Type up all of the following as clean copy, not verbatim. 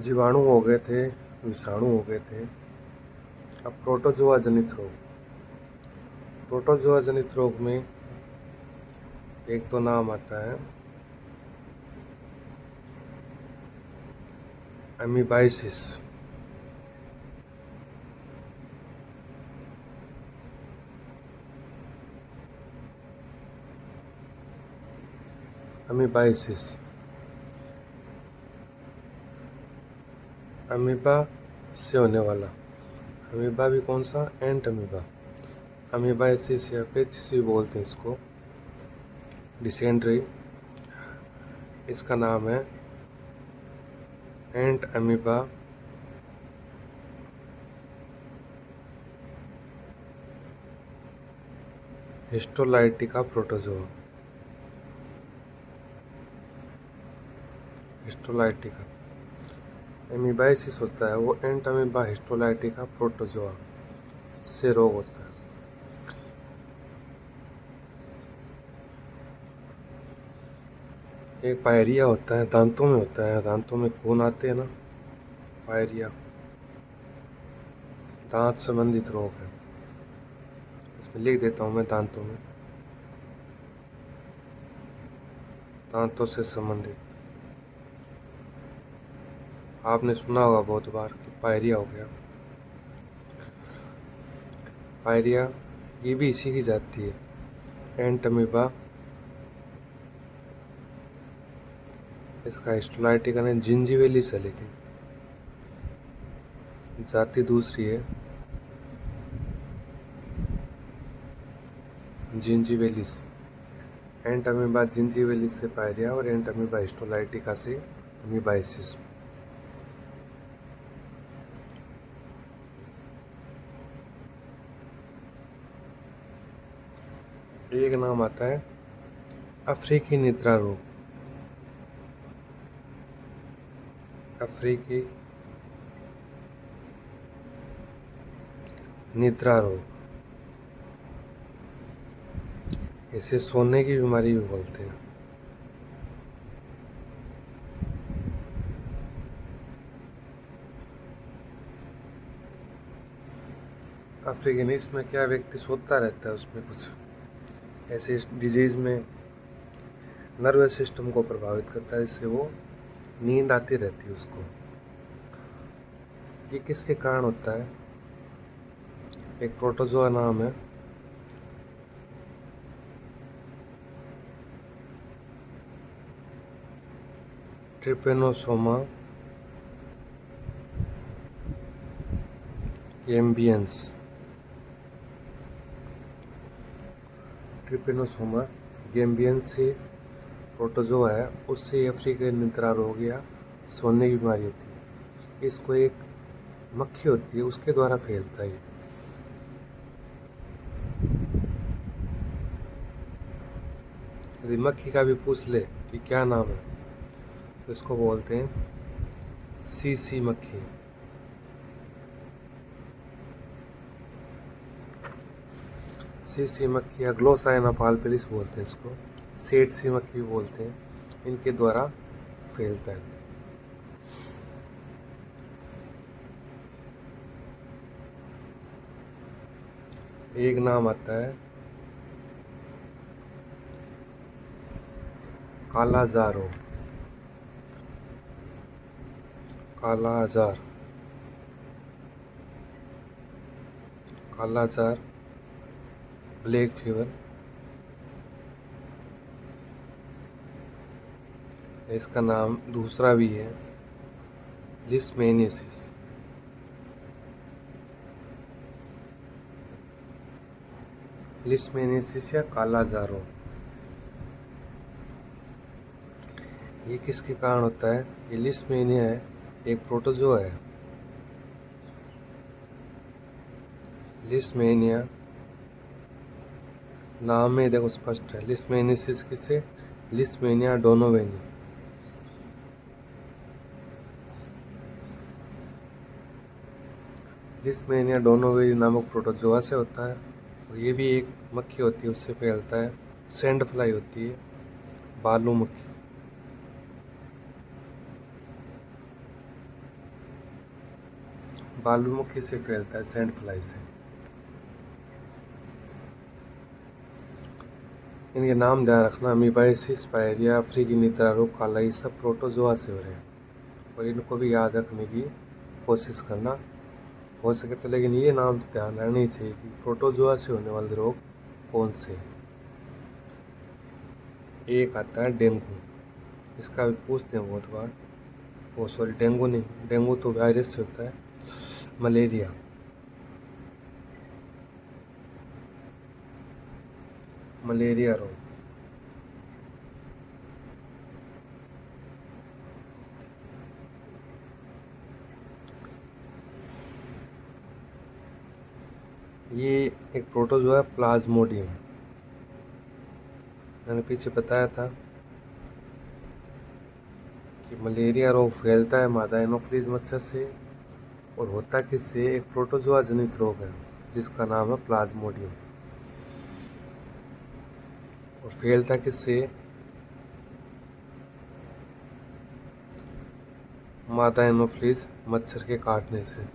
जीवाणु हो गए थे, विषाणु हो गए थे। अब प्रोटोजोआ जनित रोग। प्रोटोजोआ जनित रोग में एक तो नाम आता है अमीबाइसिस। अमीबाइसिस अमीबा से होने वाला। अमीबा भी कौन सा? एंट अमीबा। अमीबाइसिस या पेचिस भी बोलते हैं इसको। डिसेंट्री, इसका नाम है एंट अमीबा हिस्टोलाइटिका प्रोटोजोआ। हिस्टोलाइटिका एमीबाइसिस होता है, वो एंट अमीबा हिस्टोलाइटिका प्रोटोजोआ से रोग होता है। एक पायरिया होता है, दांतों में होता है, दांतों में खून आते हैं ना, पायरिया दांत संबंधित रोग है। इसमें लिख देता हूँ मैं, दांतों से संबंधित। आपने सुना होगा बहुत बार कि पायरिया हो गया। पायरिया ये भी इसी की जाती है, एंट अमीबा। इसका हिस्टोलाइटिका ने जिंजीवेलिस है, लेकिन जाति दूसरी है, जिंजीवेलिस। एंट अमीबा जिंजीवेलिस से पायरिया और एंट अमीबा हिस्टोलाइटिका से अमीबाइसिस। एक नाम आता है अफ्रीकी निद्रा रोग। अफ्रीकी निद्रा रोग, इसे सोने की बीमारी भी बोलते हैं। अफ्रीकन, इसमें क्या व्यक्ति सोता रहता है, उसमें कुछ ऐसे डिजीज में नर्वस सिस्टम को प्रभावित करता है, जिससे वो नींद आती रहती है उसको। ये किसके कारण होता है? एक प्रोटोजोआ नाम है ट्रिपेनोसोमा एम्बियंस। ट्रिपेनोसोमा गेम्बियंस से प्रोटोजोआ है, उससे अफ्रीकन निद्रा रोग या सोने की बीमारी होती है। इसको एक मक्खी होती है, उसके द्वारा फैलता है। यदि मक्खी का भी पूछ ले कि क्या नाम है, तो इसको बोलते हैं सीसी मक्खी। सीसी मक्खी या ग्लोसाइना पाल्पिलिस बोलते हैं इसको, सेठ सी मक्खी बोलते हैं, इनके द्वारा फैलता है। एक नाम आता है कालाजार रोग। कालाजार, कालाजार, ब्लैक फीवर। इसका नाम दूसरा भी है, लिस्मेनियसिस। लिस्मेनियसिस या कालाजार रोग, ये किसके कारण होता है? ये लिस्मेनिया है, एक प्रोटोजोआ है। लिस्मेनिया नाम में देखो स्पष्ट है। लिस्मेनियसिस किसे? लिस्मेनिया डोनोवेनी। लिस्मेनिया डोनोवेनी नामक प्रोटोजोआ से होता है, और ये भी एक मक्खी होती है, उससे फैलता है। सैंड फ्लाई होती है, बालू मक्खी। बालुमुखी से फैलता है, सैंड फ्लाई से। इनके नाम ध्यान रखना, अमीबाइसिस, पायरिया, अफ्रीकी नीला रोग, काला, ये सब प्रोटोजोआ से हो रहे हैं और इनको भी याद रखने की कोशिश करना हो सके तो। लेकिन ये नाम तो ध्यान रहना ही चाहिए कि प्रोटोजोआ से होने वाले रोग कौन से। एक आता है डेंगू, इसका भी पूछते हैं बहुत बार। वो सॉरी, डेंगू नहीं, डेंगू तो वायरस से होता है। मलेरिया, मलेरिया रोग। ये एक प्रोटोजोआ है, प्लाज्मोडियम। मैंने पीछे बताया था कि मलेरिया रोग फैलता है मादा एनोफिलीज मच्छर से और होता किससे, एक प्रोटोजोआ जनित रोग है जिसका नाम है प्लाज्मोडियम। और फैलता किससे, मादा एनोफिलीज मच्छर के काटने से।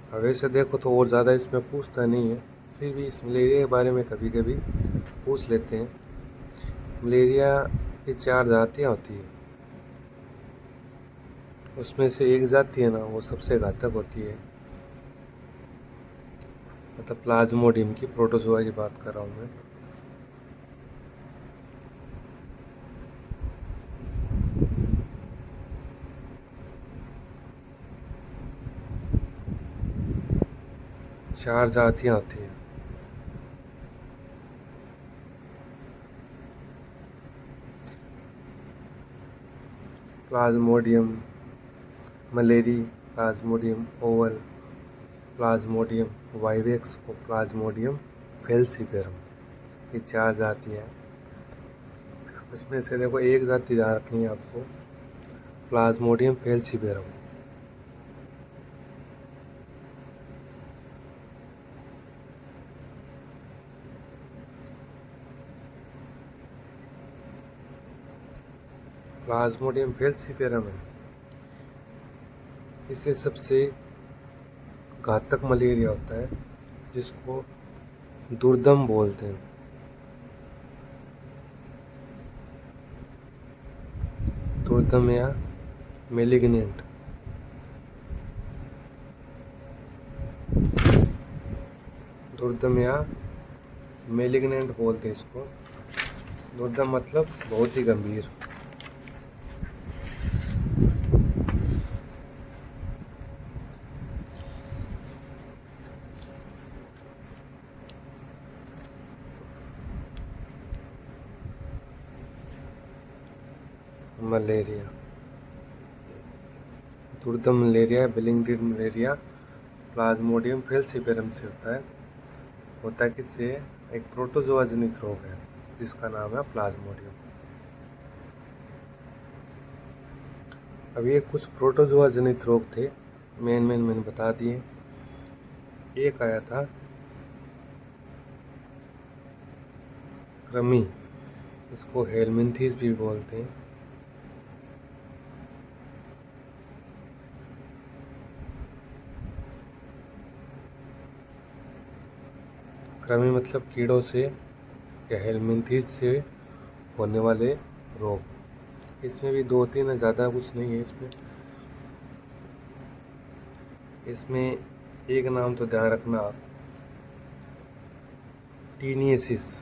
अब वैसे देखो तो और ज़्यादा इसमें पूछता नहीं है, फिर भी इस मलेरिया के बारे में कभी कभी पूछ लेते हैं। मलेरिया की 4 जातियाँ होती हैं, उसमें से एक जाति है ना वो सबसे घातक होती है, मतलब प्लाज्मोडियम की, प्रोटोजोआ की बात कर रहा हूँ मैं। चार जातियाँ होती हैं। Plasmodium malariae, Plasmodium Oval, Plasmodium vivax और प्लाज्मोडियम फेल्सीपेरम, ये 4 जातियाँ हैं। इसमें से देखो एक जाति ध्यान रखनी है आपको, प्लाज्मोडियम फेल्सीपेरम। प्लाज्मोडियम फेल्सीपेरम है, इसे सबसे घातक मलेरिया होता है जिसको दुर्दम बोलते हैं। दुर्दम या मेलिग्नेंट। दुर्दम या मेलिग्नेंट बोलते हैं इसको। दुर्दम मतलब बहुत ही गंभीर। मलेरिया, दुर्दम मलेरिया, बिलिंगडीन मलेरिया प्लाज्मोडियम फेल्सीपेरम से होता है किससे, एक प्रोटोजोआ जनित रोग है जिसका नाम है प्लाज्मोडियम। अब ये कुछ प्रोटोजोआ जनित रोग थे, मैंने बता दिए। एक आया था कृमि, इसको हेलमिंथीज भी बोलते हैं। कृमि मतलब कीड़ों से या हेलमिंथीज से होने वाले रोग। इसमें भी 2-3 है, ज़्यादा कुछ नहीं है इसमें। इसमें एक नाम तो ध्यान रखना आप, टीनियसिस।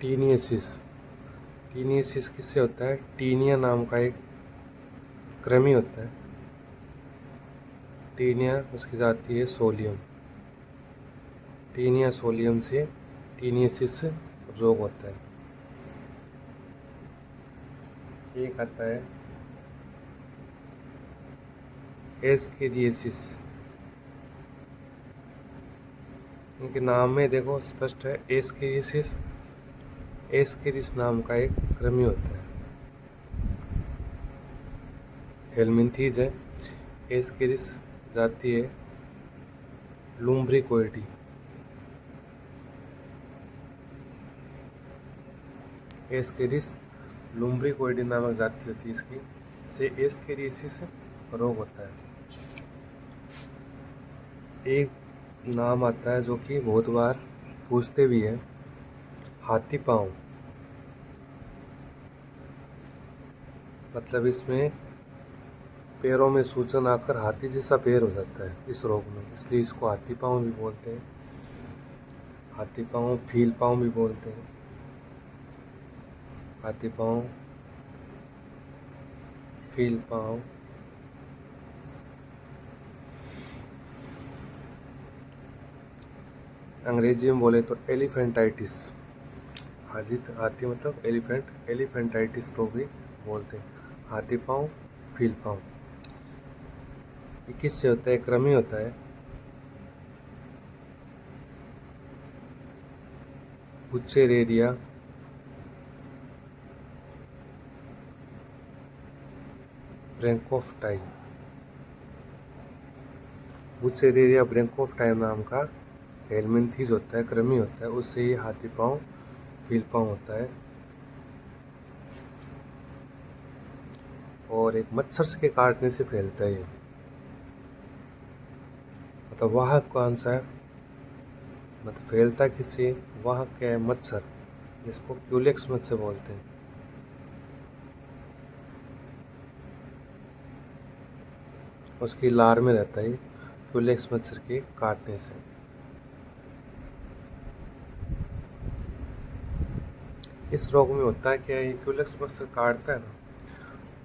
टीनियसिस, टीनियसिस किससे होता है, टीनिया नाम का एक कृमि होता है। टीनिया उसकी जाति है सोलियम। टीनिया सोलियम से टीनियसिस रोग होता है। एक आता है एस्केरियासिस। इनके नाम में देखो स्पष्ट है, एस्केरियासिस। एस्केरिस नाम का एक कृमि होता है। हेलमिंथीज है। एस्केरिस जाति है लुम्ब्रिकोइडी। एस्केरिस लुम्ब्रिकोइडी नामक जाति होती है इसकी, से एस्केरियोसिस रोग होता है। एक नाम आता है जो कि बहुत बार पूछते भी हैं, हाथी पाँव। मतलब इसमें पैरों में सूजन आकर हाथी जैसा पैर हो जाता है इस रोग में, इसलिए इसको हाथी पाँव भी बोलते हैं। हाथी पाँव, फील पाँव भी बोलते हैं। हाथी पाँव, फील पाँव। अंग्रेजी में बोले तो एलिफेंटाइटिस। हाथी मतलब एलिफेंट, एलिफेंटाइटिस को भी बोलते हैं। हाथी पाँव, फील पाँव। ये किससे होता है? कृमि होता है। बुचेरेरिया ब्रैंकोफ्टाई। बुचेरेरिया ब्रैंकोफ्टाई नाम का हेलमिंथीज होता है, कृमि होता है, उससे ये हाथी पाँव, फील पाँव होता है। और एक मच्छर के काटने से फैलता है ये। मतलब वाहक कौन सा है? मतलब फैलता किससे? वाहक क्या है? मच्छर, जिसको क्यूलेक्स मच्छर बोलते हैं। उसकी लार में रहता है क्यूलेक्स मच्छर के काटने से। इस रोग में होता है क्या है? क्यूलेक्स मच्छर काटता है ना,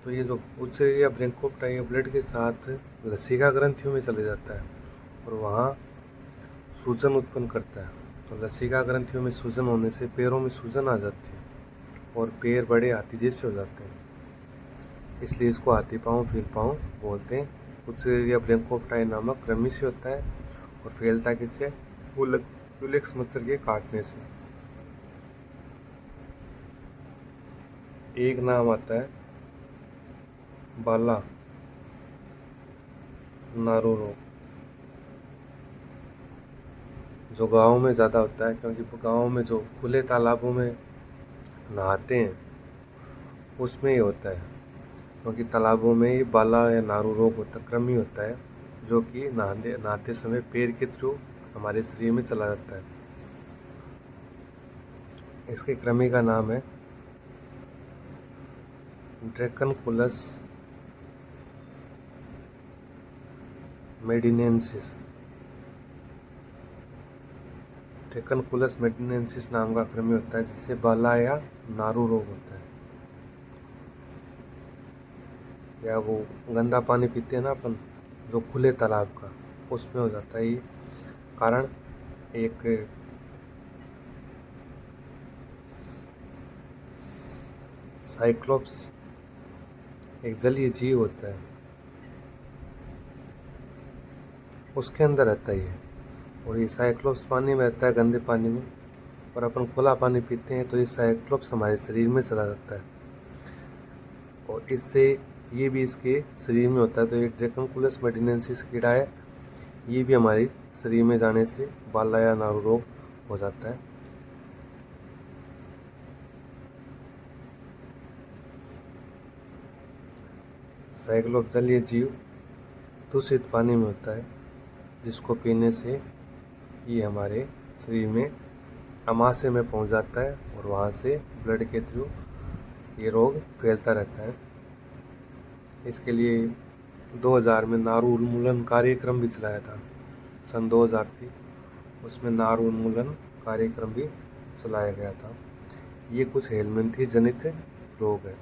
तो ये जो बुचेरिया ब्रैंकोफ्टाई है ब्लड के साथ लसीका ग्रंथियों में चले जाता है और वहाँ सूजन उत्पन्न करता है। तो लसीका ग्रंथियों में सूजन होने से पैरों में सूजन आ जाती है और पैर बड़े हाथी जैसे हो जाते हैं, इसलिए इसको हाथी पाँव, फील पाँव बोलते हैं। बुचेरिया ब्रैंकोफ्टाई नामक कृमि से होता है और फैलता किससे? क्यूलेक्स मच्छर के काटने से। एक नाम आता है बाला नारू रोग, जो गाँव में ज़्यादा होता है, क्योंकि गाँव में जो खुले तालाबों में नहाते हैं उसमें ही होता है। क्योंकि तालाबों में ही बाला या नारू रोग होता, कृमि होता है, जो कि नहाते समय पैर के थ्रू हमारे शरीर में चला जाता है। इसके कृमि का नाम है ड्रैकनकुलस मेडिनेंसिस। ड्रैकनकुलस मेडिनेंसिस नाम का कृमि होता है, जिससे बाला या नारू रोग होता है। या वो गंदा पानी पीते हैं ना अपन, जो खुले तालाब का, उसमें हो जाता है ये। कारण एक साइक्लोप्स एक जलीय जीव होता है, उसके अंदर रहता है ये। और ये साइक्लोप्स पानी में रहता है, गंदे पानी में, और अपन खुला पानी पीते हैं तो ये साइक्लोप्स हमारे शरीर में चला जाता है और इससे ये भी इसके शरीर में होता है। तो ये ड्रैकनकुलस मेडिनेंसिस कीड़ा है, ये भी हमारे शरीर में जाने से बाला या नारू रोग हो जाता है। साइक्लोप्स जलीय जीव दूषित पानी में होता है, जिसको पीने से ये हमारे शरीर में अमाशय में पहुंच जाता है और वहाँ से ब्लड के थ्रू ये रोग फैलता रहता है। इसके लिए 2000 में नारू उन्मूलन कार्यक्रम भी चलाया था, सन 2000 थी, उसमें नारू उन्मूलन कार्यक्रम भी चलाया गया था। ये कुछ हेलमिंथी जनित रोग है।